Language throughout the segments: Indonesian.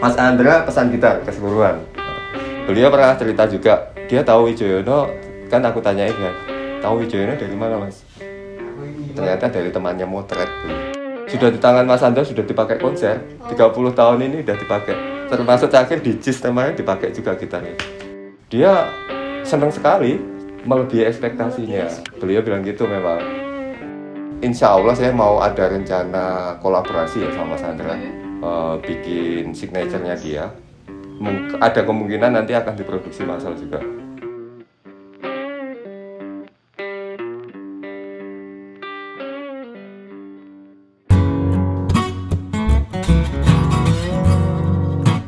Mas Andra pesan gitar keseluruhan. Beliau pernah cerita juga, dia tahu Wijoyono, kan aku tanyain kan, tahu Wijoyono dari mana Mas? Ternyata dari temannya motret. Sudah di tangan Mas Andra, sudah dipakai konser, 30 tahun ini udah dipakai. Termasuk terakhir di JIS temanya dipakai juga gitarnya. Dia senang sekali, melebihi ekspektasinya. Beliau bilang gitu memang. Insya Allah saya mau ada rencana kolaborasi ya sama Mas Andra, bikin signature-nya dia. Ada kemungkinan nanti akan diproduksi massal juga.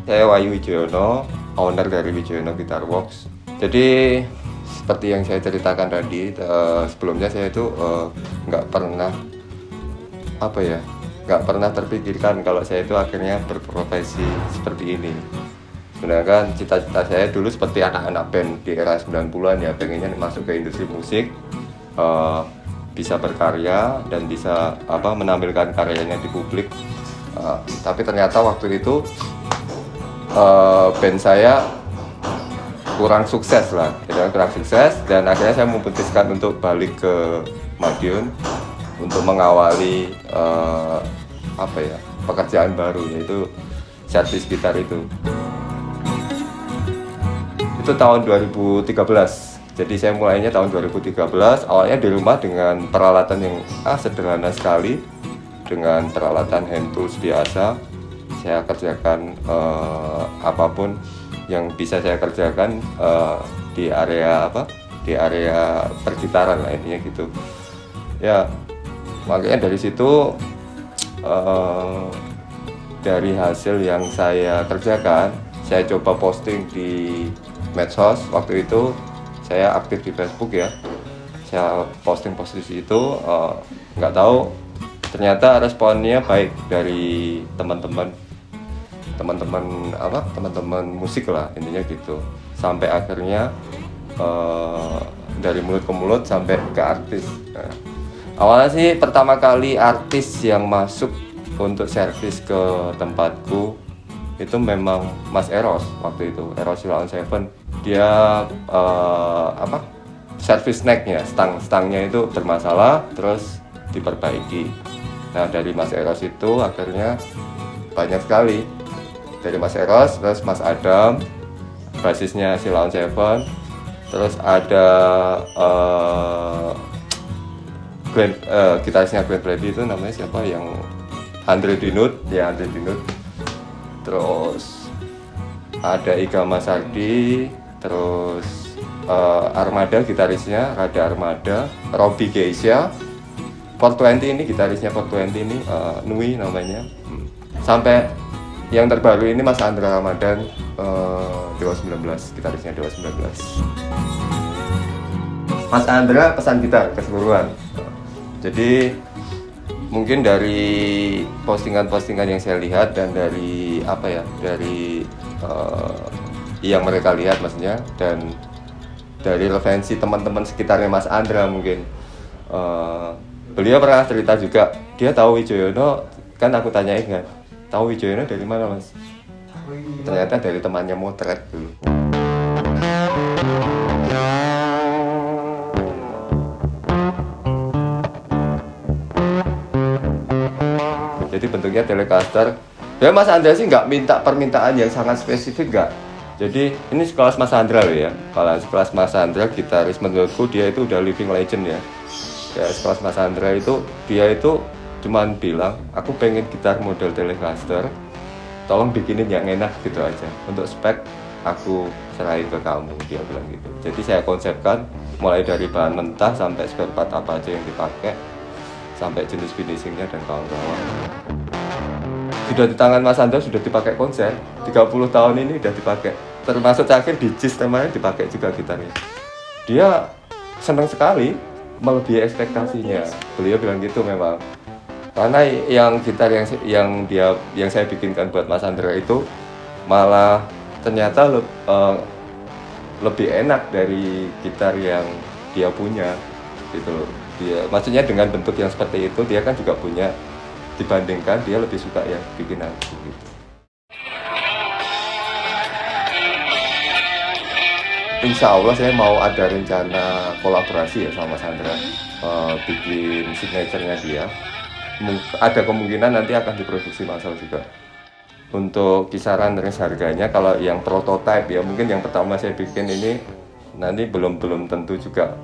Saya Wahyu Wijoyono, owner dari Wijoyono Guitar Works. Jadi seperti yang saya ceritakan tadi, sebelumnya saya itu nggak pernah terpikirkan kalau saya itu akhirnya berprofesi seperti ini. Sebenarnya kan cita-cita saya dulu seperti anak-anak band di era 90-an ya, pengennya masuk ke industri musik, bisa berkarya dan bisa menampilkan karyanya di publik. Tapi ternyata waktu itu band saya kurang sukses dan akhirnya saya memutuskan untuk balik ke Madiun untuk mengawali pekerjaan baru, yaitu servis gitar itu. Itu tahun 2013. Jadi saya mulainya tahun 2013, awalnya di rumah dengan peralatan yang sederhana sekali, dengan peralatan hand tools biasa. Saya kerjakan apapun yang bisa saya kerjakan di area pergitaran lah, intinya gitu. Ya, makanya dari situ dari hasil yang saya kerjakan, saya coba posting di medsos. Waktu itu saya aktif di Facebook ya, saya posting di situ, nggak tahu ternyata responnya baik dari teman-teman musik lah, intinya gitu. Sampai akhirnya dari mulut ke mulut sampai ke artis. Nah, awalnya sih pertama kali artis yang masuk untuk servis ke tempatku itu memang Mas Eros. Waktu itu Eros Silon Seven, dia servis necknya, stangnya itu bermasalah, terus diperbaiki. Nah dari Mas Eros itu akhirnya banyak sekali, dari Mas Eros, terus Mas Adam, basisnya Silon Seven, terus ada gitarisnya Glenn Fredly itu namanya siapa, yang Andre Dinut. Terus ada Iga Masardi, terus Armada gitarisnya, Rada Armada, Robby Geisha, 420 ini gitarisnya 420 ini, Nui namanya. Sampai yang terbaru ini Mas Andra Ramadan, Dewa 19, gitarisnya Dewa 19. Mas Andra pesan gitar keseluruhan. Jadi mungkin dari postingan-postingan yang saya lihat dan dari yang mereka lihat maksudnya, dan dari referensi teman-teman sekitarnya Mas Andra mungkin, beliau pernah cerita juga, dia tahu Wijoyono, kan aku tanyain kan, tahu Wijoyono dari mana Mas? Ternyata dari temannya motret dulu. Jadi bentuknya Telecaster. Ya Mas Andra sih nggak minta permintaan yang sangat spesifik, nggak. Jadi ini sekelas Mas Andra loh ya. Kalau sekelas Mas Andra, gitaris menurutku dia itu udah living legend ya. Ya sekelas Mas Andra itu, dia itu cuman bilang, aku pengen gitar model Telecaster, tolong bikinin yang enak gitu aja. Untuk spek aku serahin ke kamu, dia bilang gitu. Jadi saya konsepkan mulai dari bahan mentah sampai spare part apa aja yang dipakai, sampai jenis finishingnya dan kawan-kawan. Sudah di tangan Mas Andra, sudah dipakai konser, 30 tahun ini udah dipakai. Termasuk terakhir di JIS temanya dipakai juga gitarnya. Dia senang sekali, melebihi ekspektasinya. Beliau bilang gitu memang. Karena yang gitar yang saya bikinkan buat Mas Andra itu malah ternyata lebih enak dari gitar yang dia punya gitu. Dia maksudnya dengan bentuk yang seperti itu, dia kan juga punya, dibandingkan dia lebih suka yang bikinan gitu. insya Allah saya mau ada rencana kolaborasi ya sama Mas Andra, bikin signature-nya dia. Ada kemungkinan nanti akan diproduksi massal juga. Untuk kisaran range harganya, kalau yang prototype ya mungkin yang pertama saya bikin ini nanti belum tentu juga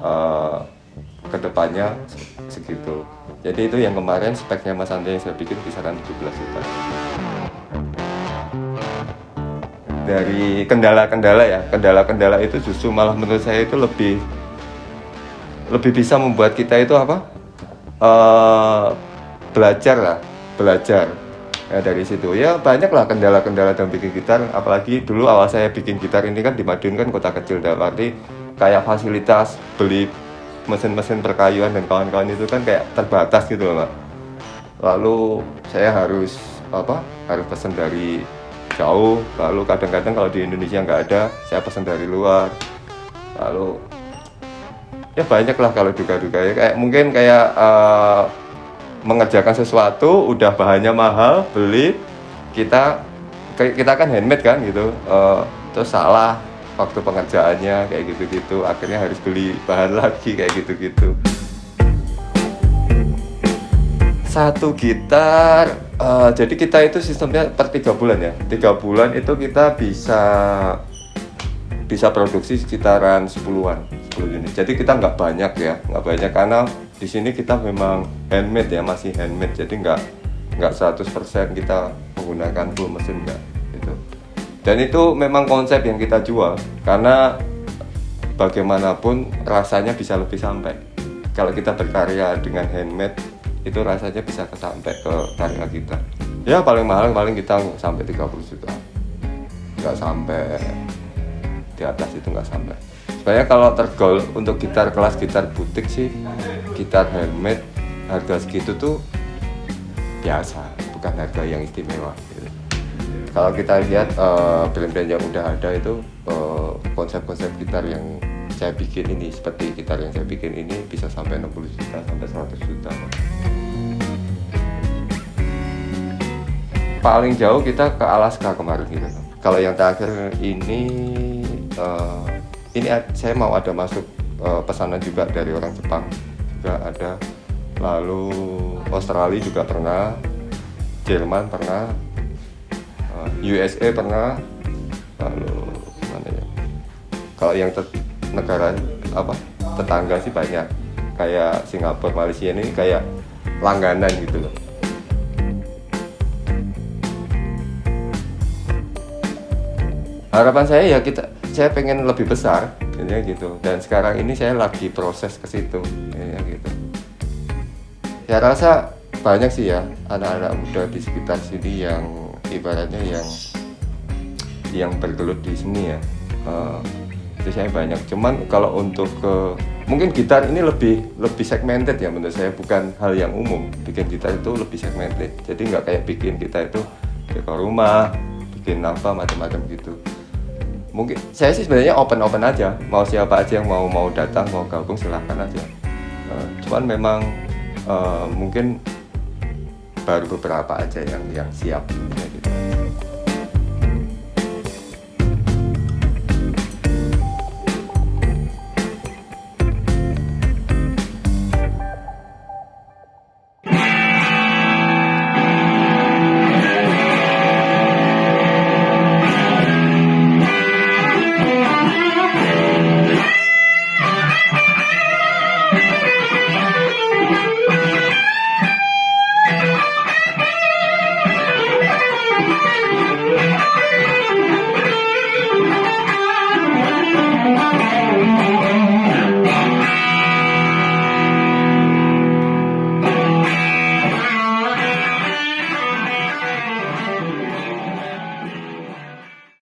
kedepannya segitu. Jadi itu yang kemarin speknya Mas Andra yang saya bikin kisaran 17 juta. Dari kendala-kendala ya, kendala-kendala itu justru malah menurut saya itu lebih bisa membuat kita itu apa? Belajar ya dari situ. Ya banyaklah kendala-kendala dalam bikin gitar, apalagi dulu awal saya bikin gitar ini kan di Madiun kan kota kecil, dalam arti kayak fasilitas beli mesin-mesin perkayuan dan kawan-kawan itu kan kayak terbatas gitu loh, Pak. Lalu saya harus pesan dari jauh, lalu kadang-kadang kalau di Indonesia nggak ada, saya pesan dari luar. Lalu ya banyak lah kalau duga-duga ya, kayak mungkin kayak mengerjakan sesuatu udah bahannya mahal, beli kita kan handmade kan gitu, terus salah waktu pengerjaannya kayak gitu-gitu, akhirnya harus beli bahan lagi kayak gitu-gitu. Satu gitar, jadi kita itu sistemnya per 3 bulan ya, 3 bulan itu kita bisa produksi sekitaran 10 unit. Jadi kita nggak banyak karena di sini kita memang handmade ya, masih handmade. Jadi nggak 100% kita menggunakan full mesin nggak gitu. Dan itu memang konsep yang kita jual karena bagaimanapun rasanya bisa lebih sampai. Kalau kita berkarya dengan handmade itu rasanya bisa sampai ke karya kita. Ya paling mahal kita sampai 30 juta. Nggak sampai di atas itu, nggak sampai. Sebenarnya kalau tergol untuk gitar kelas gitar butik sih, gitar handmade harga segitu tuh biasa, bukan harga yang istimewa gitu. Kalau kita lihat brand-brand yang udah ada itu, konsep-konsep gitar yang saya bikin ini, seperti gitar yang saya bikin ini bisa sampai 60 juta sampai 100 juta. Paling jauh kita ke Alaska kemarin gitu. Kalau yang terakhir ini saya mau ada masuk pesanan juga dari orang Jepang juga ada, lalu Australia juga pernah, Jerman pernah, USA pernah, lalu mana ya? Kalau yang negara tetangga sih banyak, kayak Singapura, Malaysia ini kayak langganan gitu loh. Harapan saya ya saya pengen lebih besar ya gitu, dan sekarang ini saya lagi proses ke situ ya gitu. Saya rasa banyak sih ya anak-anak muda di sekitar sini yang ibaratnya yang bergelut di seni ya, itu saya banyak. Cuman kalau untuk mungkin gitar ini lebih segmented ya menurut saya, bukan hal yang umum. Bikin gitar itu lebih segmented, jadi nggak kayak bikin gitar itu dekor rumah, bikin apa macam-macam gitu. Mungkin saya sih sebenarnya open aja, mau siapa aja yang mau datang, mau gabung silahkan aja. Cuman memang mungkin baru beberapa aja yang siap ya gitu.